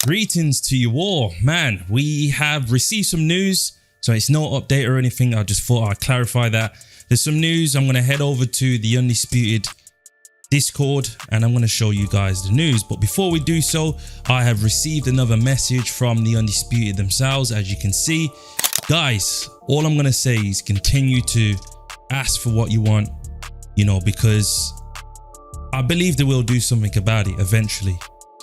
Greetings to you all. Man, we have received some news, so it's no update or anything. I just thought I'd clarify that. There's some news. I'm going to head over to the Undisputed Discord and I'm going to show you guys the news. But before we do so, I have received another message from the Undisputed themselves. As you can see, guys, all I'm going to say is continue to ask for what you want, you know, because I believe they will do something about it eventually.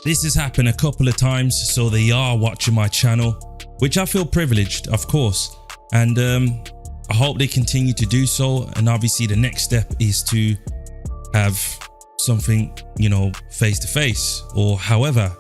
This has happened a couple of times, so they are watching my channel, which I feel privileged, of course, and I hope they continue to do so. And obviously the next step is to have something, you know, face to face, or however,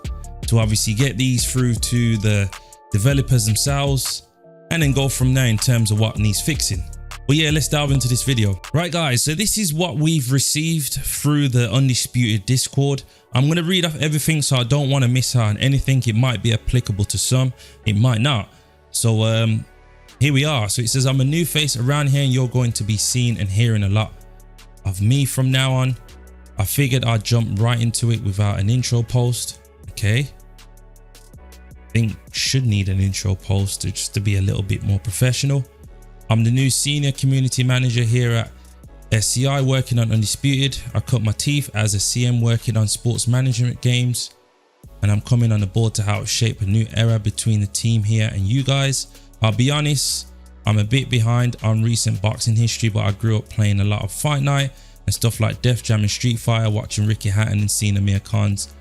to obviously get these through to the developers themselves and then go from there in terms of what needs fixing. But yeah, let's dive into this video. Right guys, so this is what we've received through the Undisputed Discord. I'm going to read off everything, so I don't want to miss out on anything. It might be applicable to some, it might not. So here we are. So it says, I'm a new face around here and you're going to be seeing and hearing a lot of me from now on. I figured I'd jump right into it without an intro post. Okay. I think should need an intro post just to be a little bit more professional. I'm the new senior community manager here at SCI, working on Undisputed. I cut my teeth as a CM working on sports management games, and I'm coming on the board to help shape a new era between the team here and you guys. I'll be honest, I'm a bit behind on recent boxing history, but I grew up playing a lot of Fight Night and stuff like Def Jam and Street Fighter, watching Ricky Hatton and seeing Amir Khan's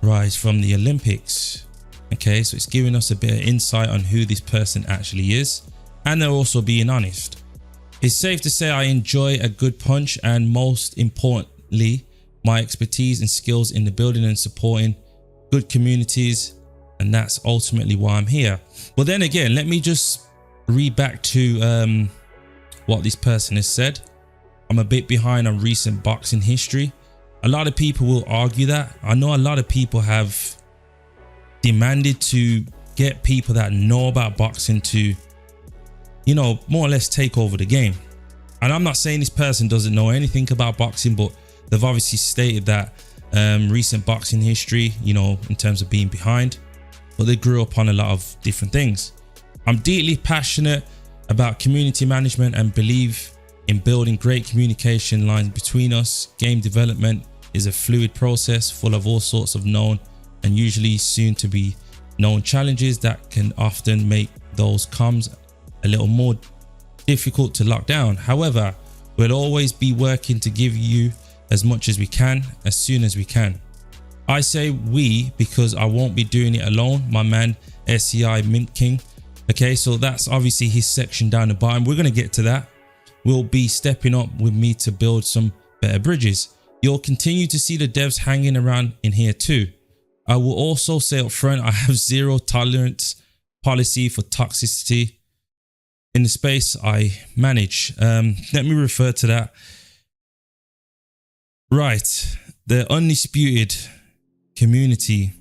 rise from the Olympics. Okay, so it's giving us a bit of insight on who this person actually is, and they're also being honest. It's safe to say I enjoy a good punch, and most importantly, my expertise and skills in the building and supporting good communities, and that's ultimately why I'm here. But then again, let me just read back to what this person has said. I'm a bit behind on recent boxing history. A lot of people will argue that. I know a lot of people have demanded to get people that know about boxing to, you know, more or less take over the game. And I'm not saying this person doesn't know anything about boxing, but they've obviously stated that recent boxing history, you know, in terms of being behind, but they grew up on a lot of different things. I'm deeply passionate about community management and believe in building great communication lines between us. Game development is a fluid process full of all sorts of known and usually soon to be known challenges that can often make those comms a little more difficult to lock down. However, we'll always be working to give you as much as we can, as soon as we can. I say we because I won't be doing it alone. My man SCI Mink King. Okay, so that's obviously his section down the bottom. We're going to get to that. We'll be stepping up with me to build some better bridges. You'll continue to see the devs hanging around in here too. I will also say up front, I have zero tolerance policy for toxicity in the space I manage. Let me refer to that. Right, the Undisputed community,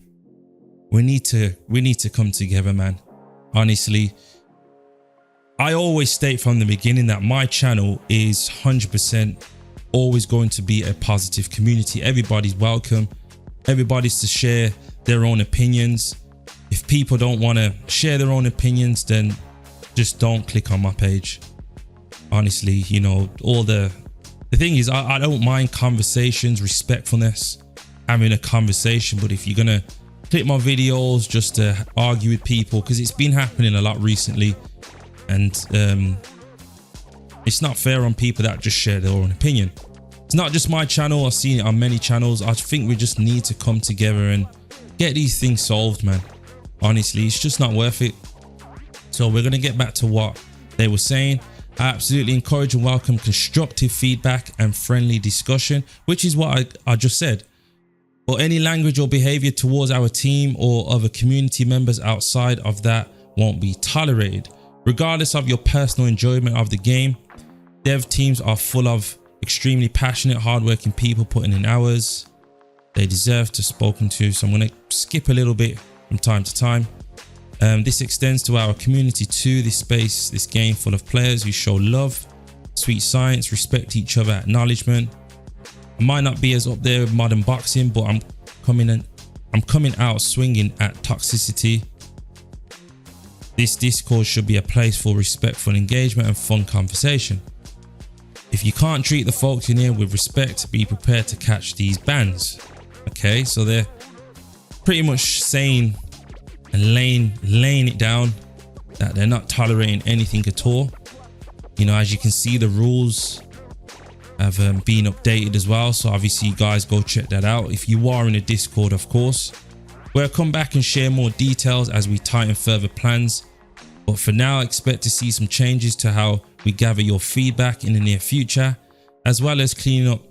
we need to come together, man. Honestly, I always state from the beginning that my channel is 100% always going to be a positive community. Everybody's welcome. Everybody's to share their own opinions. If people don't want to share their own opinions, then just don't click on my page. Honestly, you know, the thing is, I don't mind conversations, respectfulness, having a conversation. But if you're gonna click my videos just to argue with people, because it's been happening a lot recently, and it's not fair on people that just share their own opinion. It's not just my channel, I've seen it on many channels. I think we just need to come together and get these things solved, man. Honestly, it's just not worth it. So we're going to get back to what they were saying. I absolutely encourage and welcome constructive feedback and friendly discussion, which is what I just said. But any language or behavior towards our team or other community members outside of that won't be tolerated. Regardless of your personal enjoyment of the game, dev teams are full of extremely passionate, hardworking people putting in hours. They deserve to be spoken to. So I'm going to skip a little bit from time to time. This extends to our community too. This space, this game full of players who show love, sweet science, respect each other, acknowledgement. I might not be as up there with modern boxing, but I'm coming I'm coming out swinging at toxicity. This Discord should be a place for respectful engagement and fun conversation. If you can't treat the folks in here with respect, be prepared to catch these bans. Okay, so they're pretty much saying and laying it down that they're not tolerating anything at all. You know, as you can see, the rules have been updated as well. So obviously you guys go check that out. If you are in a Discord, of course, we'll come back and share more details as we tighten further plans. But for now, expect to see some changes to how we gather your feedback in the near future, as well as cleaning up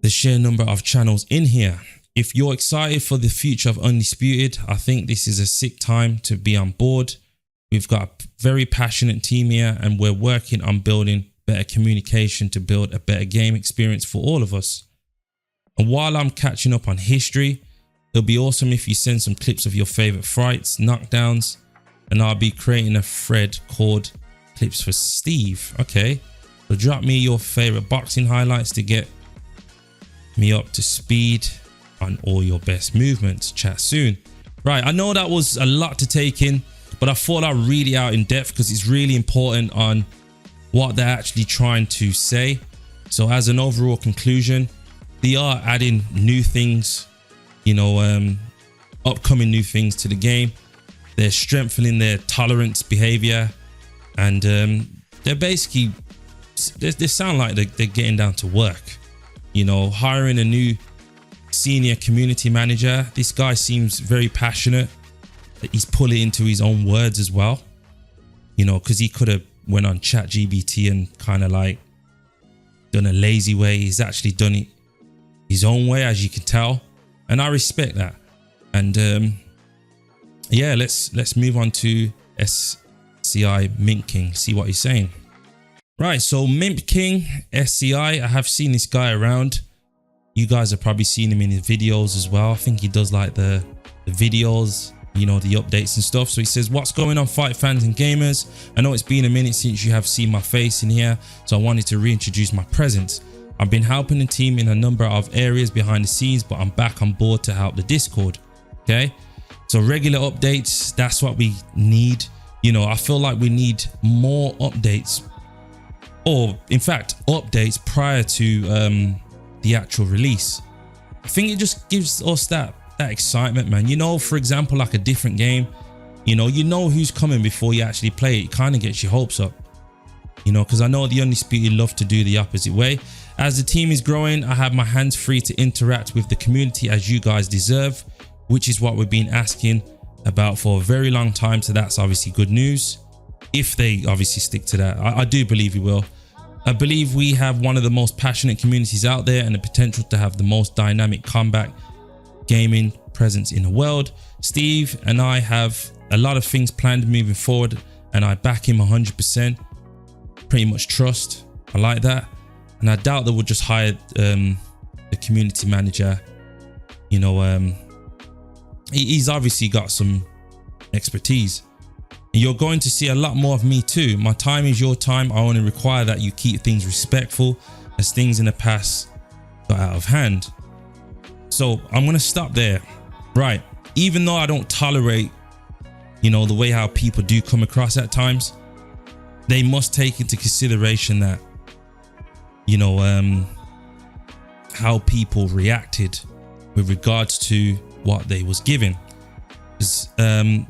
the sheer number of channels in here. If you're excited for the future of Undisputed, I think this is a sick time to be on board. We've got a very passionate team here, and we're working on building better communication to build a better game experience for all of us. And while I'm catching up on history, it'll be awesome if you send some clips of your favorite fights, knockdowns, and I'll be creating a thread called Clips for Steve. Okay, so drop me your favorite boxing highlights to get me up to speed on all your best movements. Chat soon. Right, I know that was a lot to take in, but I thought I'd read it out in depth because it's really important on what they're actually trying to say. So as an overall conclusion, they are adding new things, you know, upcoming new things to the game. They're strengthening their tolerance behavior, and they're basically, they sound like they're getting down to work. You know, hiring a new senior community manager. This guy seems very passionate. He's pulling into his own words as well, you know, because he could have went on ChatGPT and kind of like done a lazy way. He's actually done it his own way, as you can tell, and I respect that. And yeah, let's move on to SCI Mink King, see what he's saying. Right, so Mink King SCI, I have seen this guy around. You guys have probably seen him in his videos as well. I think he does like the videos, you know, the updates and stuff. So he says, what's going on, fight fans and gamers? I know it's been a minute since you have seen my face in here, so I wanted to reintroduce my presence. I've been helping the team in a number of areas behind the scenes, but I'm back on board to help the Discord. Okay, so regular updates, that's what we need. You know, I feel like we need more updates, or in fact updates prior to the actual release. I think it just gives us that excitement, man. You know, for example, like a different game, you know who's coming before you actually play it. It kind of gets your hopes up, you know, because I know the Undisputed love to do the opposite way. As the team is growing, I have my hands free to interact with the community as you guys deserve, which is what we've been asking about for a very long time. So that's obviously good news, if they obviously stick to that. I do believe we will. I believe we have one of the most passionate communities out there and the potential to have the most dynamic combat gaming presence in the world. Steve and I have a lot of things planned moving forward, and I back him 100%. Pretty much trust. I like that. And I doubt they would just hire the community manager. You know, he's obviously got some expertise. And you're going to see a lot more of me too. My time is your time. I only require that you keep things respectful, as things in the past got out of hand. So I'm going to stop there. Right. Even though I don't tolerate, you know, the way how people do come across at times, they must take into consideration that, you know, how people reacted with regards to what they was given. Because I'm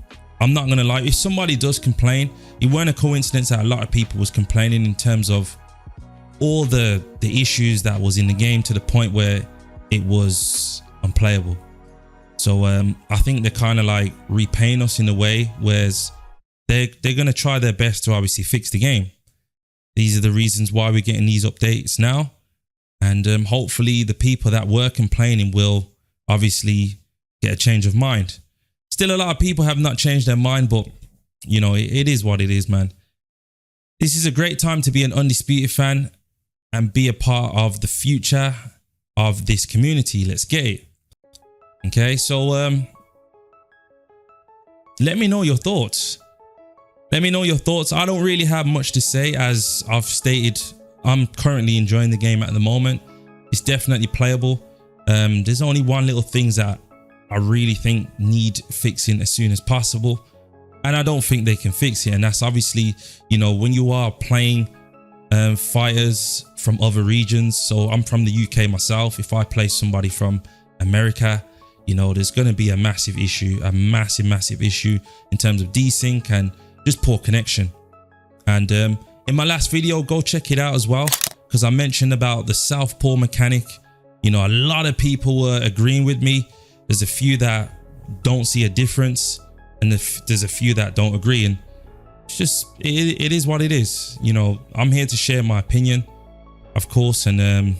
not gonna lie, if somebody does complain, it weren't a coincidence that a lot of people was complaining in terms of all the issues that was in the game, to the point where it was unplayable. So I think they're kind of like repaying us in a way, whereas they're gonna try their best to obviously fix the game. These are the reasons why we're getting these updates now, and hopefully the people that were complaining will obviously get a change of mind. Still, a lot of people have not changed their mind, but you know, it is what it is, man. This is a great time to be an Undisputed fan and be a part of the future of this community. Let's get it. Okay, so let me know your thoughts. Let me know your thoughts. I don't really have much to say. As I've stated, I'm currently enjoying the game at the moment. It's definitely playable. There's only one little things that I really think need fixing as soon as possible. And I don't think they can fix it. And that's obviously, you know, when you are playing fighters from other regions. So I'm from the UK myself. If I play somebody from America, you know, there's going to be a massive issue, a massive issue in terms of desync and just poor connection. And in my last video, go check it out as well, because I mentioned about the southpaw mechanic. You know, a lot of people were agreeing with me. There's a few that don't see a difference, and there's a few that don't agree. And it's just, it is what it is. You know, I'm here to share my opinion, of course. And,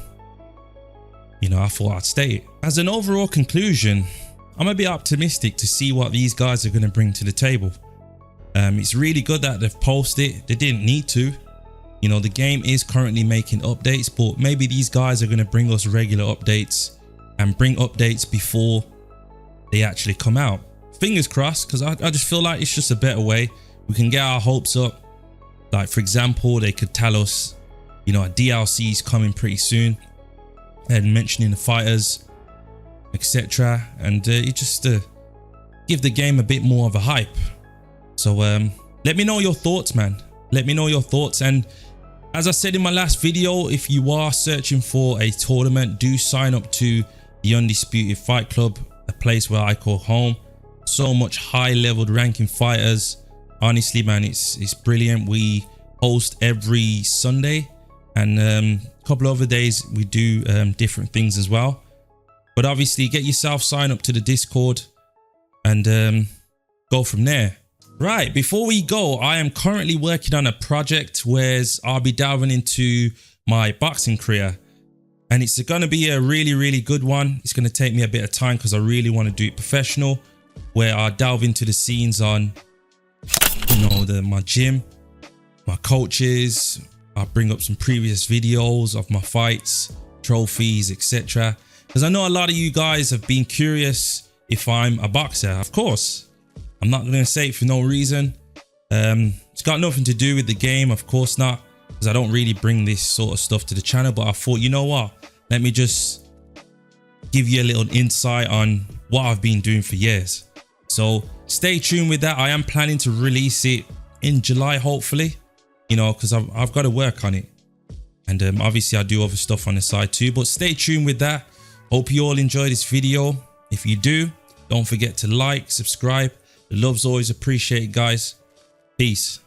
you know, I thought I'd state it. As an overall conclusion, I'm a bit optimistic to see what these guys are going to bring to the table. It's really good that they've posted it. They didn't need to. You know, the game is currently making updates, but maybe these guys are going to bring us regular updates and bring updates before they actually come out. Fingers crossed, because I just feel like it's just a better way. We can get our hopes up. Like, for example, they could tell us, you know, a DLC is coming pretty soon, and mentioning the fighters, etc. And it just give the game a bit more of a hype. So let me know your thoughts, man. Let me know your thoughts. And as I said in my last video, if you are searching for a tournament, do sign up to the Undisputed Fight Club, a place where I call home. So much high leveled ranking fighters. Honestly, man, it's brilliant. We host every Sunday, and a couple of other days we do different things as well. But obviously, get yourself signed up to the Discord and go from there. Right, before we go, I am currently working on a project where I'll be delving into my boxing career. And it's going to be a really good one. It's going to take me a bit of time because I really want to do it professional, where I delve into the scenes on, you know, my gym, my coaches. I'll bring up some previous videos of my fights, trophies, etc. Because I know a lot of you guys have been curious if I'm a boxer. Of course, I'm not going to say it for no reason. It's got nothing to do with the game, of course not, because I don't really bring this sort of stuff to the channel. But I thought, you know what? Let me just give you a little insight on what I've been doing for years. So stay tuned with that. I am planning to release it in July, hopefully, you know, because I've got to work on it. And obviously I do other stuff on the side too, but stay tuned with that. Hope you all enjoy this video. If you do, don't forget to like, subscribe. The love's always appreciated, guys. Peace.